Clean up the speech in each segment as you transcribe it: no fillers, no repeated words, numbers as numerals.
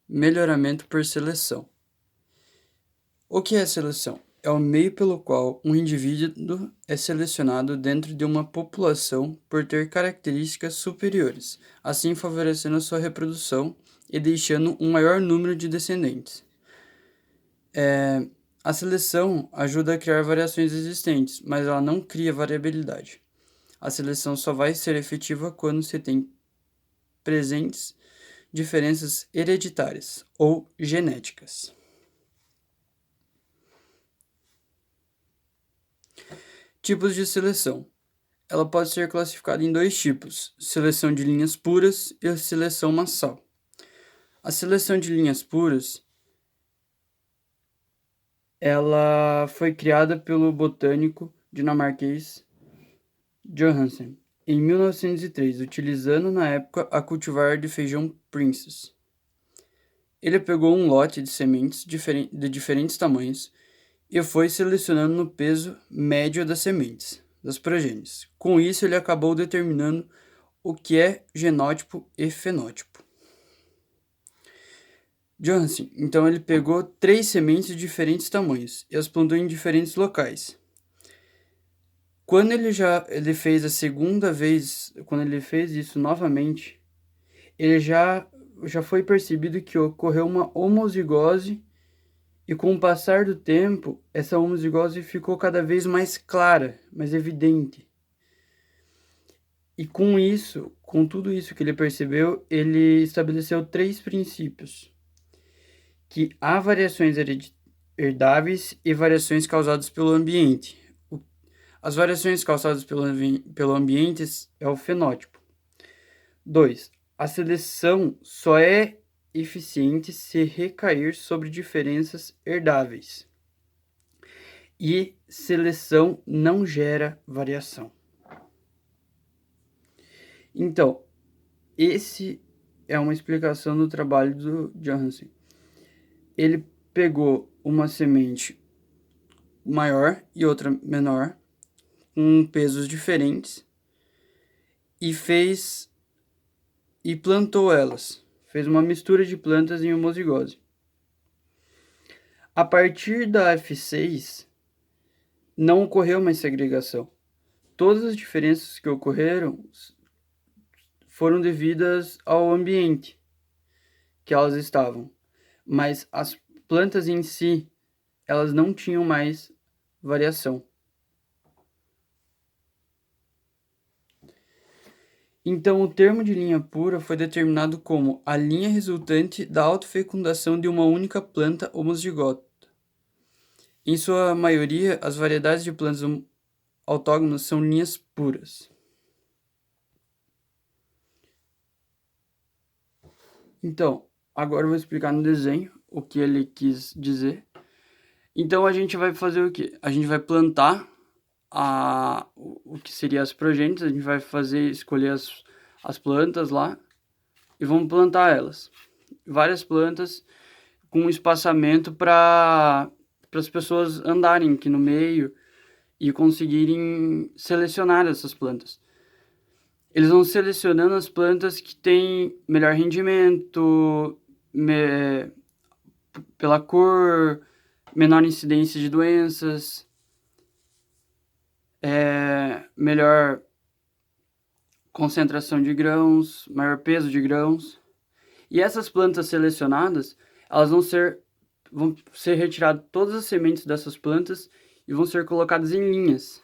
Melhoramento por seleção. O que é seleção? É o meio pelo qual um indivíduo é selecionado dentro de uma população por ter características superiores, assim favorecendo a sua reprodução e deixando um maior número de descendentes. A seleção ajuda a criar variações existentes, mas ela não cria variabilidade. A seleção só vai ser efetiva quando se tem presentes diferenças hereditárias ou genéticas. Tipos de seleção. Ela pode ser classificada em dois tipos: seleção de linhas puras e seleção massal. A seleção de linhas puras, ela foi criada pelo botânico dinamarquês Johansen em 1903, utilizando na época a cultivar de feijão Princess. Ele pegou um lote de sementes de diferentes tamanhos e foi selecionando no peso médio das sementes, das progênies. Com isso, ele acabou determinando o que é genótipo e fenótipo. Johansen, então, ele pegou 3 sementes de diferentes tamanhos e as plantou em diferentes locais. Quando ele fez a segunda vez, quando ele fez isso novamente, ele já foi percebido que ocorreu uma homozigose. E com o passar do tempo, essa homozigose ficou cada vez mais clara, mais evidente. E com isso, com tudo isso que ele percebeu, ele estabeleceu 3 princípios: que há variações herdáveis e variações causadas pelo ambiente. As variações causadas pelo ambiente é o fenótipo. 2. A seleção só é eficiente se recair sobre diferenças herdáveis. E seleção não gera variação. Então, esse é uma explicação do trabalho do Johansen. Ele pegou uma semente maior e outra menor, com pesos diferentes, e plantou elas. Fez uma mistura de plantas em homozigose. A partir da F6, não ocorreu mais segregação. Todas as diferenças que ocorreram foram devidas ao ambiente que elas estavam, mas as plantas em si, elas não tinham mais variação. Então, o termo de linha pura foi determinado como a linha resultante da autofecundação de uma única planta homozigota. Em sua maioria, as variedades de plantas autógonas são linhas puras. Então, agora eu vou explicar no desenho o que ele quis dizer. Então, a gente vai fazer o quê? A gente vai plantar o que seria as progênites, a gente vai escolher as plantas lá e vamos plantar elas. Várias plantas com espaçamento para as pessoas andarem aqui no meio e conseguirem selecionar essas plantas. Eles vão selecionando as plantas que têm melhor rendimento, pela cor, menor incidência de doenças, melhor concentração de grãos, maior peso de grãos. E essas plantas selecionadas, elas vão ser retiradas todas as sementes dessas plantas e vão ser colocadas em linhas.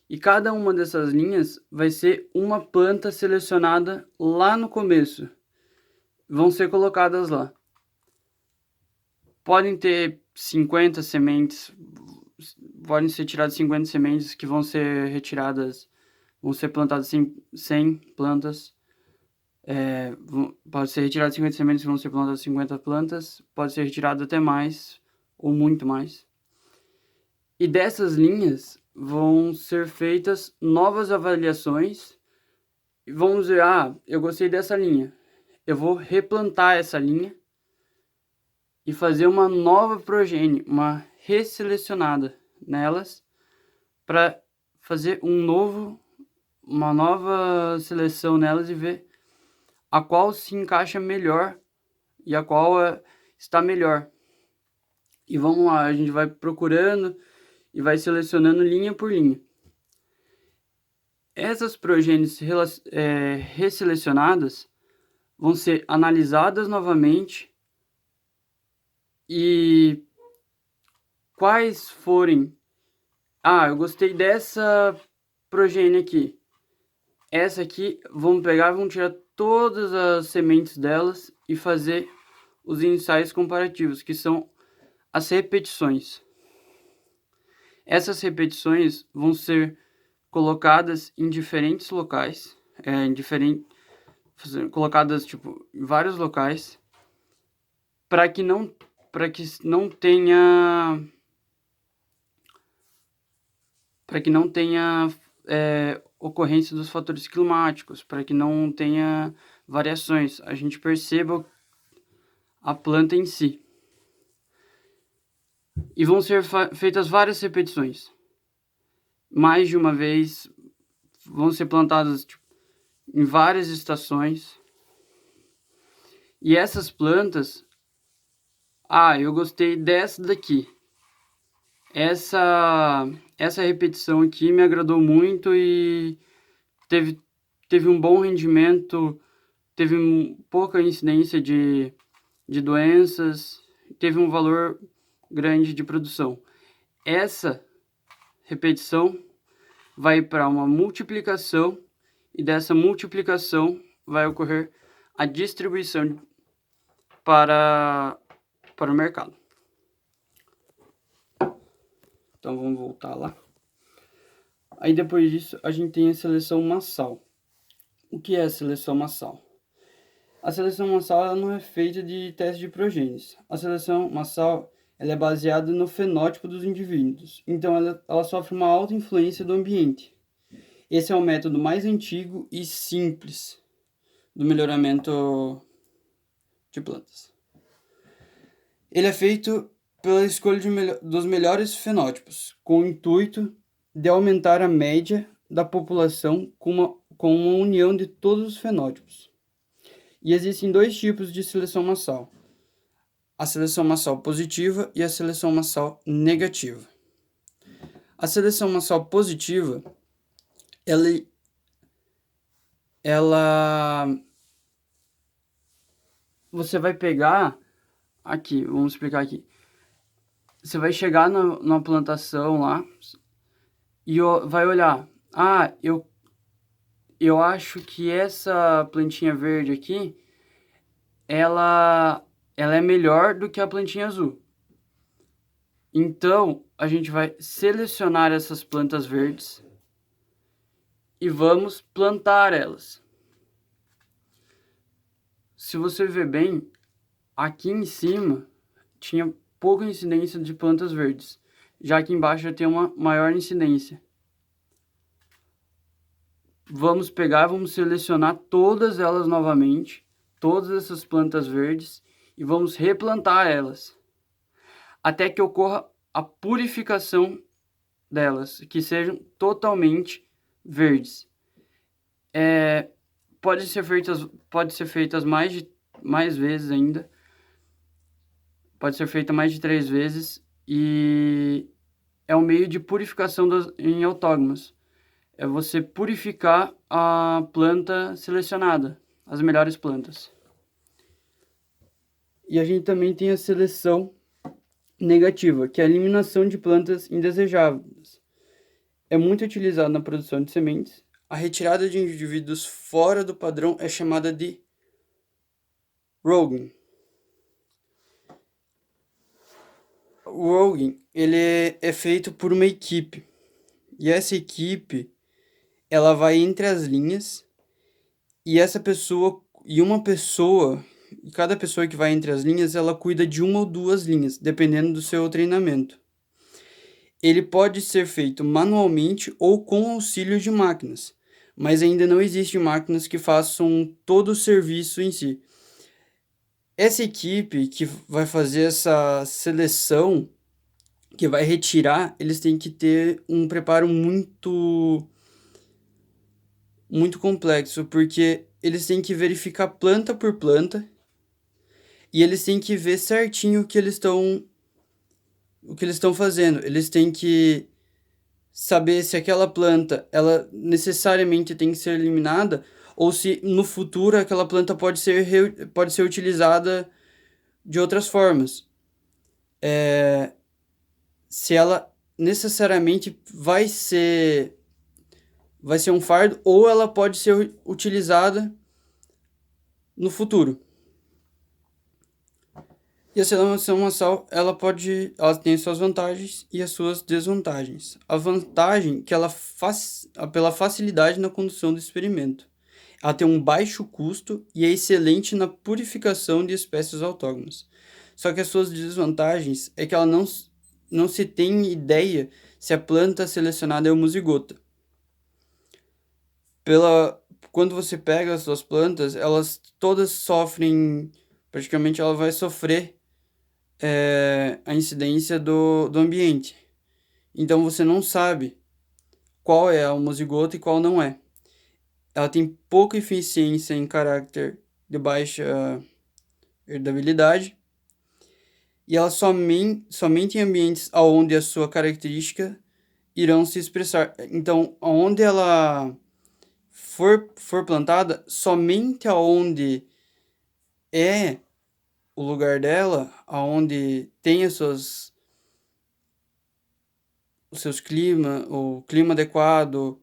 E cada uma dessas linhas vai ser uma planta selecionada lá no começo. Vão ser colocadas lá. Podem ter 50 sementes, podem ser tiradas 50 sementes que vão ser retiradas, vão ser plantadas 100 plantas. Pode ser retirado 50 sementes, vão ser plantadas 50 plantas, pode ser retirado até mais, ou muito mais. E dessas linhas vão ser feitas novas avaliações, e vamos dizer, eu gostei dessa linha, eu vou replantar essa linha e fazer uma nova progênie, uma resselecionada nelas, para fazer uma nova seleção nelas e ver a qual se encaixa melhor e a qual está melhor. E vamos lá, a gente vai procurando e vai selecionando linha por linha. Essas progênies resselecionadas vão ser analisadas novamente e quais forem... eu gostei dessa progênie aqui. Essa aqui, vamos pegar, vamos tirar todas as sementes delas e fazer os ensaios comparativos, que são as repetições. Essas repetições vão ser colocadas em diferentes locais, colocadas tipo em vários locais, para que não tenha ocorrência dos fatores climáticos, para que não tenha variações, a gente perceba a planta em si. E vão ser feitas várias repetições. Mais de uma vez, vão ser plantadas em várias estações. E essas plantas, eu gostei dessa daqui. Essa repetição aqui me agradou muito e teve um bom rendimento, teve pouca incidência de doenças, teve um valor grande de produção. Essa repetição vai para uma multiplicação e dessa multiplicação vai ocorrer a distribuição para o mercado. Então vamos voltar lá. Aí depois disso a gente tem a seleção massal. O que é a seleção massal? A seleção massal ela não é feita de teste de progênies. A seleção massal ela é baseada no fenótipo dos indivíduos, então ela sofre uma alta influência do ambiente. Esse é o método mais antigo e simples do melhoramento de plantas. Ele é feito pela escolha dos melhores fenótipos, com o intuito de aumentar a média da população com uma união de todos os fenótipos. E existem dois tipos de seleção massal: a seleção massal positiva e a seleção massal negativa. A seleção massal positiva, você vai pegar aqui, vamos explicar aqui. Você vai chegar na plantação lá e vai olhar. Eu acho que essa plantinha verde aqui, ela é melhor do que a plantinha azul. Então, a gente vai selecionar essas plantas verdes e vamos plantar elas. Se você ver bem, aqui em cima tinha pouca incidência de plantas verdes, já aqui embaixo já tem uma maior incidência. Vamos selecionar todas elas novamente, todas essas plantas verdes, e vamos replantar elas, até que ocorra a purificação delas, que sejam totalmente verdes. Pode ser feitas mais vezes ainda. Pode ser feita mais de 3 vezes e é um meio de purificação em autógamos. É você purificar a planta selecionada, as melhores plantas. E a gente também tem a seleção negativa, que é a eliminação de plantas indesejáveis. É muito utilizado na produção de sementes. A retirada de indivíduos fora do padrão é chamada de roguing. O roguing, ele é feito por uma equipe. E essa equipe, ela vai entre as linhas e cada pessoa que vai entre as linhas, ela cuida de uma ou duas linhas, dependendo do seu treinamento. Ele pode ser feito manualmente ou com auxílio de máquinas, mas ainda não existem máquinas que façam todo o serviço em si. Essa equipe que vai fazer essa seleção, que vai retirar, eles têm que ter um preparo muito complexo, porque eles têm que verificar planta por planta, E eles têm que ver certinho o que eles estão fazendo. Eles têm que saber se aquela planta ela necessariamente tem que ser eliminada ou se no futuro aquela planta pode ser utilizada de outras formas. Se ela necessariamente vai ser um fardo ou ela pode ser utilizada no futuro. E a seleção massal, ela tem suas vantagens e as suas desvantagens. A vantagem é que ela faz pela facilidade na condução do experimento. Ela tem um baixo custo e é excelente na purificação de espécies autóctones. Só que as suas desvantagens é que ela não se tem ideia se a planta selecionada é homozigota. Quando você pega as suas plantas, elas todas sofrem, praticamente ela vai sofrer a incidência do ambiente. Então você não sabe qual é a homozigota e qual não é. Ela tem pouca eficiência em caráter de baixa herdabilidade e ela somente em ambientes onde a sua característica irão se expressar. Então, onde ela for plantada, somente aonde é o lugar dela, aonde tem os seus climas, o clima adequado,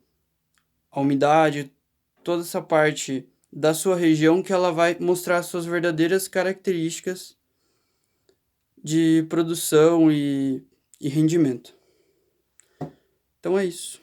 a umidade, toda essa parte da sua região que ela vai mostrar suas verdadeiras características de produção e rendimento. Então é isso.